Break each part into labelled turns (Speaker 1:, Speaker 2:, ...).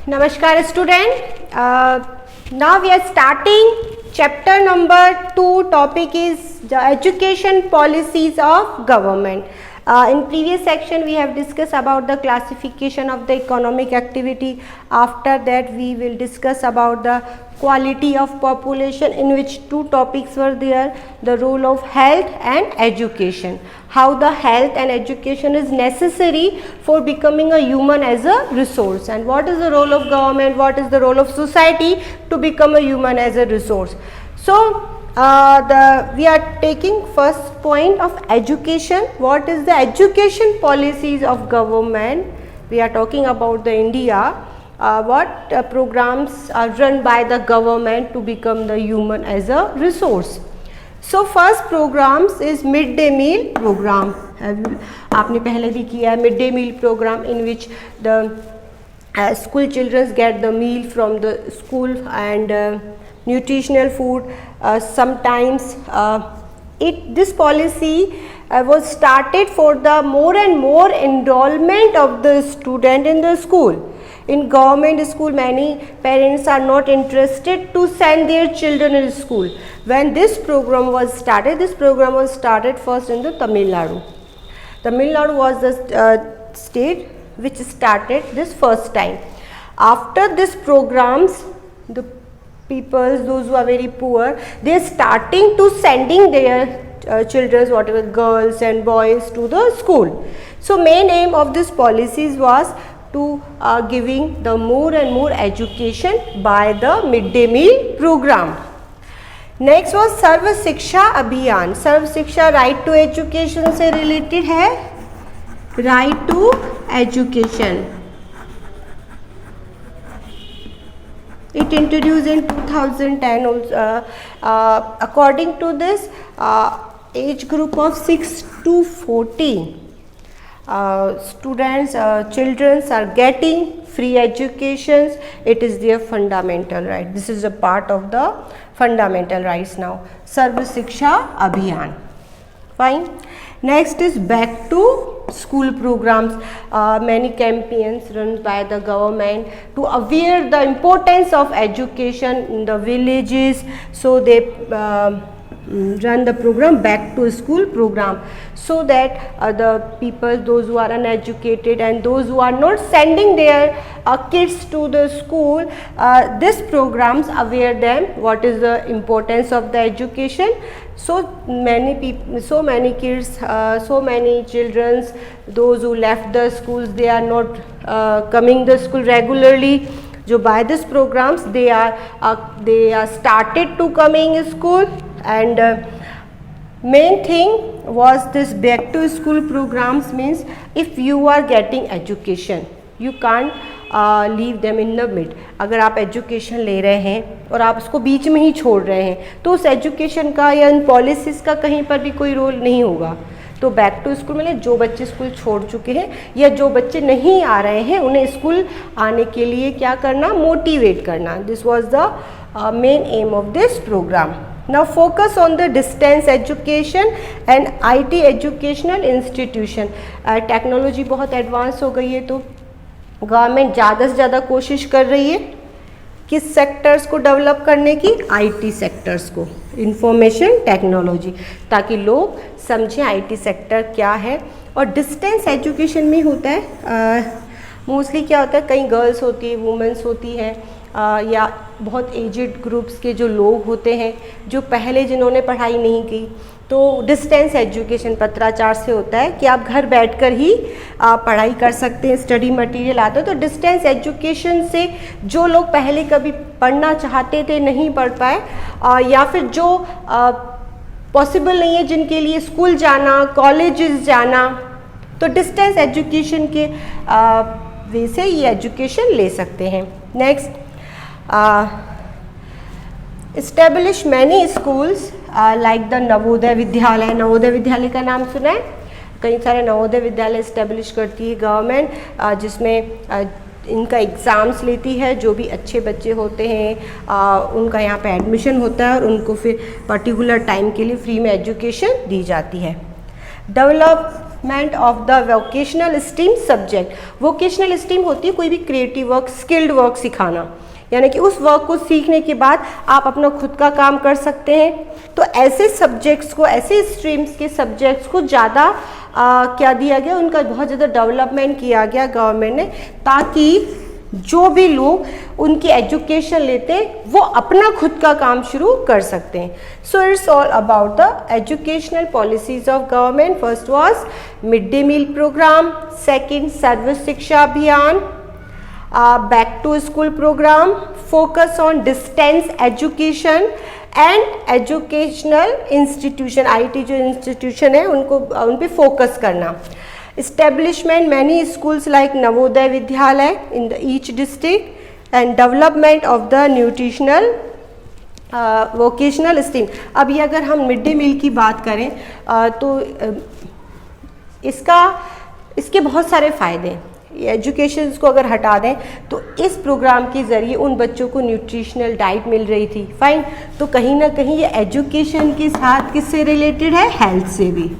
Speaker 1: Namaskar student. Now we are starting chapter number 2. Topic is the education policies of government. In previous section we have discussed about the classification of the economic activity. After that we will discuss about the quality of population, in which two topics were there: the role of health and education. How the health and education is necessary for becoming a human as a resource, and what is the role of government, what is the role of society to become a human as a resource. So we are taking first point of education. What is the education policies of government? We are talking about the India. What programs are run by the government to become the human as a resource. So first programs is midday meal program. आपने पहले भी किया है midday meal program, in which the school children get the meal from the school and nutritional food. Sometimes this policy was started for the more and more enrollment of the student in the school. In government school, many parents are not interested to send their children to school. When this program was started first in the Tamil Nadu. Tamil Nadu was the state which started this first time. After this programs, the people, those who are very poor, they are starting to sending their children, whatever girls and boys, to the school. So main aim of this policies was to giving the more and more education by the midday meal program. Next was serve Shiksha Abhiyan. Sarva Shiksha right to education से related है. Right to education. It introduced in 2010. According to this, age group of 6 to 14. Students, children are getting free educations. It is their fundamental right. This is a part of the fundamental rights now. Sarva Shiksha Abhiyan. Fine. Next is back to school programs. Many campaigns run by the government to aware the importance of education in the villages. So they run the program back to school program, so that the people, those who are uneducated and those who are not sending their kids to the school, this programs aware them what is the importance of the education. So many people, so many kids, so many children, those who left the schools, they are not coming the school regularly. So by this programs they are started to coming school. And main thing was this back to school programs. Means if you are getting education, you can't leave them in the mid. अगर आप education ले रहे हैं और आप उसको बीच में ही छोड़ रहे हैं, तो उस एजुकेशन का या इन पॉलिसीज़ का कहीं पर भी कोई रोल नहीं होगा. तो बैक टू स्कूल में जो बच्चे स्कूल छोड़ चुके हैं या जो बच्चे नहीं आ रहे हैं, उन्हें स्कूल आने के लिए क्या करना, मोटिवेट करना. This was the main aim of this program. Now focus on the distance education and IT educational institution. Technology बहुत एडवांस हो गई है, तो गवर्नमेंट ज़्यादा से ज़्यादा कोशिश कर रही है किस सेक्टर्स को डेवलप करने की, IT सेक्टर्स को, इंफॉर्मेशन टेक्नोलॉजी, ताकि लोग समझें IT सेक्टर क्या है. और डिस्टेंस एजुकेशन में होता है मोस्टली क्या होता है, कई गर्ल्स होती है, वुमेंस होती हैं, या बहुत एजेड ग्रुप्स के जो लोग होते हैं, जो पहले जिन्होंने पढ़ाई नहीं की, तो डिस्टेंस एजुकेशन पत्राचार से होता है कि आप घर बैठकर ही पढ़ाई कर सकते हैं, स्टडी मटेरियल आता है. तो डिस्टेंस एजुकेशन से जो लोग पहले कभी पढ़ना चाहते थे, नहीं पढ़ पाए, या फिर जो पॉसिबल नहीं है जिनके लिए स्कूल जाना, कॉलेजेस जाना, तो डिस्टेंस एजुकेशन के वे से ये एजुकेशन ले सकते हैं. Next, establish many schools like the Navodaya Vidyalaya. Navodaya Vidyalaya का नाम सुना है? कई सारे नवोदय विद्यालय इस्टेब्लिश करती है गवर्नमेंट, जिसमें इनका एग्ज़ाम्स लेती है. जो भी अच्छे बच्चे होते हैं उनका यहाँ पे एडमिशन होता है और उनको फिर पर्टिकुलर टाइम के लिए फ्री में एजुकेशन दी जाती है. Develop development of the vocational stream subject. Vocational stream होती है कोई भी क्रिएटिव वर्क, स्किल्ड वर्क सिखाना, यानी कि उस वर्क को सीखने के बाद आप अपना खुद का काम कर सकते हैं। तो ऐसे सब्जेक्ट्स को, ऐसे स्ट्रीम्स के सब्जेक्ट्स को ज़्यादा क्या दिया गया, उनका बहुत ज़्यादा डेवलपमेंट किया गया गवर्नमेंट ने, ताकि जो भी लोग उनकी एजुकेशन लेते हैं वो अपना खुद का काम शुरू कर सकते हैं। So it's all about the educational policies of government. First was mid day meal programme, second Sarva Shiksha Abhiyan, back to school programme, focus on distance education and educational institution, IT जो इंस्टीट्यूशन है उनको उन पे फोकस करना। Establishment many schools like Navodaya Vidyalaya in the each district and development of the nutritional vocational stream। अब ये अगर हम मिड डे मील की बात करें तो इसके बहुत सारे फ़ायदे हैं। एजुकेशन को अगर हटा दें तो इस प्रोग्राम के ज़रिए उन बच्चों को न्यूट्रिशनल डाइट मिल रही थी, फाइन। तो कहीं ना कहीं ये एजुकेशन के साथ किससे रिलेटेड है, हेल्थ से भी।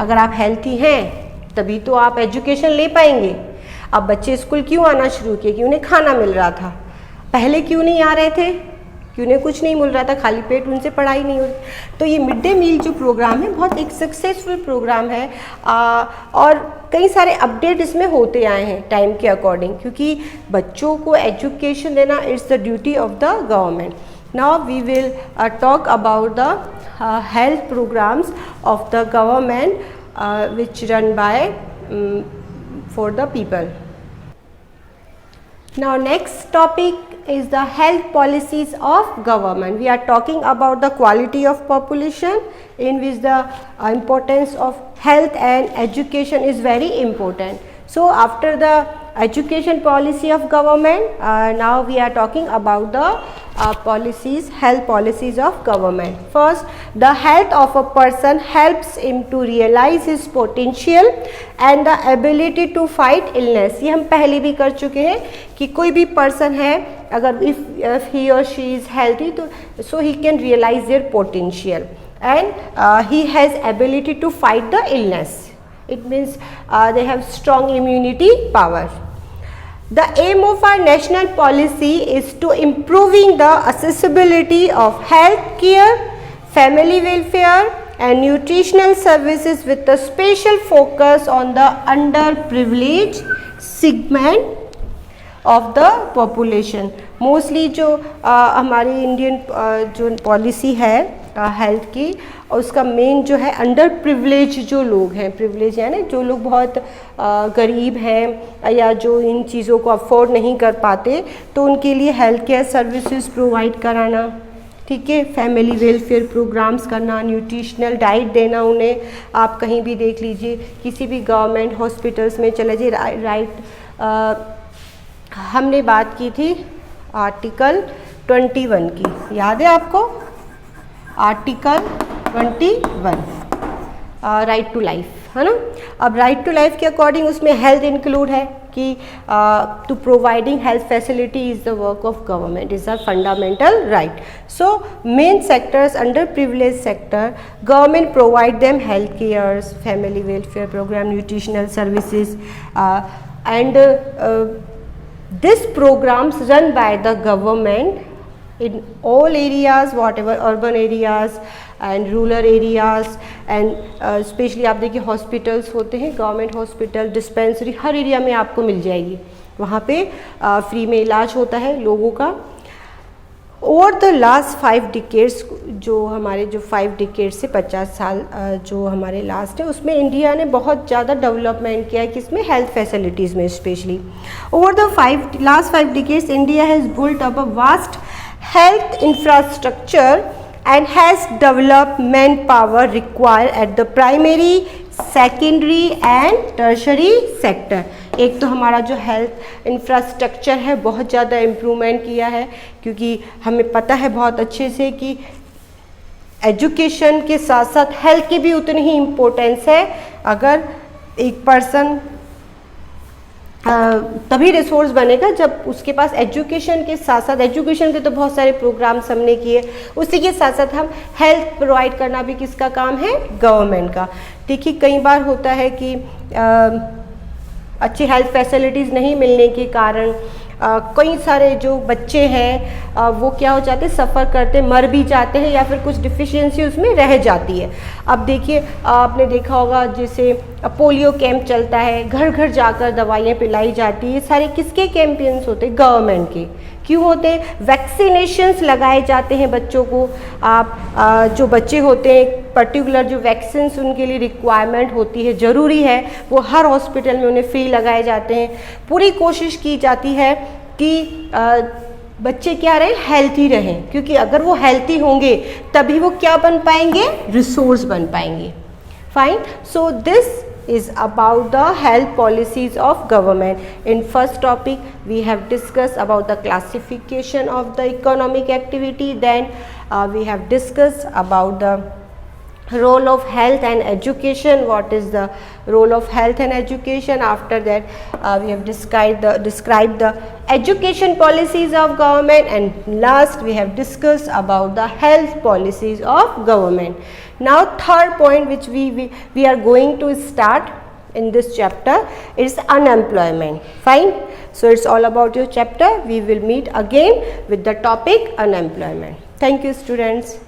Speaker 1: अगर आप हेल्थी हैं तभी तो आप एजुकेशन ले पाएंगे। अब बच्चे स्कूल क्यों आना शुरू किए, कि उन्हें खाना मिल रहा था। पहले क्यों नहीं आ रहे थे, कि उन्हें कुछ नहीं मिल रहा था, खाली पेट उनसे पढ़ाई नहीं हो रही। तो ये मिड डे मील जो प्रोग्राम है बहुत एक सक्सेसफुल प्रोग्राम है और कई सारे अपडेट इसमें होते आए हैं टाइम के अकॉर्डिंग, क्योंकि बच्चों को एजुकेशन देना it's the duty of the government. Now we will talk about the health programs of the government which run by for the people. Now next topic is the health policies of government. We are talking about the quality of population, in which the importance of health and education is very important. So after the education policy of government, now we are talking about the health policies of government. First, the health of a person helps him to realize his potential and the ability to fight illness. ये हम पहले भी कर चुके हैं कि कोई भी person है, अगर if he or she is healthy, तो so he can realize their potential and he has ability to fight the illness. It means they have strong immunity power. The aim of our national policy is to improving the accessibility of health care, family welfare and nutritional services with a special focus on the underprivileged segment of the population. Mostly जो हमारी Indian जो policy है health की, उसका main जो है under privilege जो लोग हैं, प्रिविलेज यानी जो लोग बहुत गरीब हैं या जो इन चीज़ों को अफोर्ड नहीं कर पाते, तो उनके लिए हेल्थ केयर सर्विसेज प्रोवाइड कराना, ठीक है, फैमिली वेलफेयर प्रोग्राम्स करना, न्यूट्रिशनल डाइट देना उन्हें। आप कहीं भी देख लीजिए, किसी भी गवर्नमेंट हॉस्पिटल्स में चले जाइए, राइट हमने बात की थी आर्टिकल 21 की, याद है आपको? आर्टिकल 21 राइट टू लाइफ, है ना। अब राइट टू लाइफ के अकॉर्डिंग उसमें हेल्थ इंक्लूड है कि to providing health facility is the work of government, is a fundamental right. So main sectors under privilege sector, government provide them health cares, family welfare program, nutritional services and this programs run by the government in all areas, whatever urban areas and rural areas and especially आप देखिए hospitals होते हैं, government hospital, dispensary हर area में आपको मिल जाएगी, वहाँ पे free में इलाज होता है लोगों का। ओवर द लास्ट 5 डिकेड्स, जो हमारे जो 5 डिकेड्स से 50 साल जो हमारे लास्ट है, उसमें इंडिया ने बहुत ज़्यादा डेवलपमेंट किया है, किसमें, हेल्थ फैसिलिटीज़ में specially. Over the last 5 decades India has built up a vast health infrastructure and has developed manpower required at the primary, secondary and tertiary sector. एक तो हमारा जो हेल्थ इंफ्रास्ट्रक्चर है बहुत ज़्यादा इम्प्रूवमेंट किया है, क्योंकि हमें पता है बहुत अच्छे से कि एजुकेशन के साथ साथ हेल्थ की भी उतनी ही इम्पोर्टेंस है। अगर एक पर्सन तभी रिसोर्स बनेगा जब उसके पास एजुकेशन के साथ साथ, एजुकेशन के तो बहुत सारे प्रोग्राम्स हमने किए, उसी के साथ साथ हम हेल्थ प्रोवाइड करना भी किसका काम है, गवर्नमेंट का। देखिए कई बार होता है कि अच्छी हेल्थ फैसिलिटीज़ नहीं मिलने के कारण कई सारे जो बच्चे हैं वो क्या हो जाते हैं, सफ़र करते, मर भी जाते हैं या फिर कुछ डिफिशियंसी उसमें रह जाती है। अब देखिए आपने देखा होगा जैसे पोलियो कैंप चलता है, घर घर जाकर दवाइयाँ पिलाई जाती है, ये सारे किसके कैंपेन्स होते हैं, गवर्नमेंट के। क्यों होते हैं, वैक्सीनेशंस लगाए जाते हैं बच्चों को। आप जो बच्चे होते हैं पर्टिकुलर जो वैक्सीन्स उनके लिए रिक्वायरमेंट होती है, ज़रूरी है, वो हर हॉस्पिटल में उन्हें फ्री लगाए जाते हैं। पूरी कोशिश की जाती है कि बच्चे क्या रहें, हेल्थी रहें, क्योंकि अगर वो हेल्थी होंगे तभी वो क्या बन पाएंगे, रिसोर्स बन पाएंगे। Fine, so this is about the health policies of government. In first topic we have discussed about the classification of the economic activity, then we have discussed about the role of health and education, what is the role of health and education. After that we have described the education policies of government, and last we have discussed about the health policies of government. Now third point which we are going to start in this chapter is unemployment. Fine, so it's all about your chapter. We will meet again with the topic unemployment. Thank you students.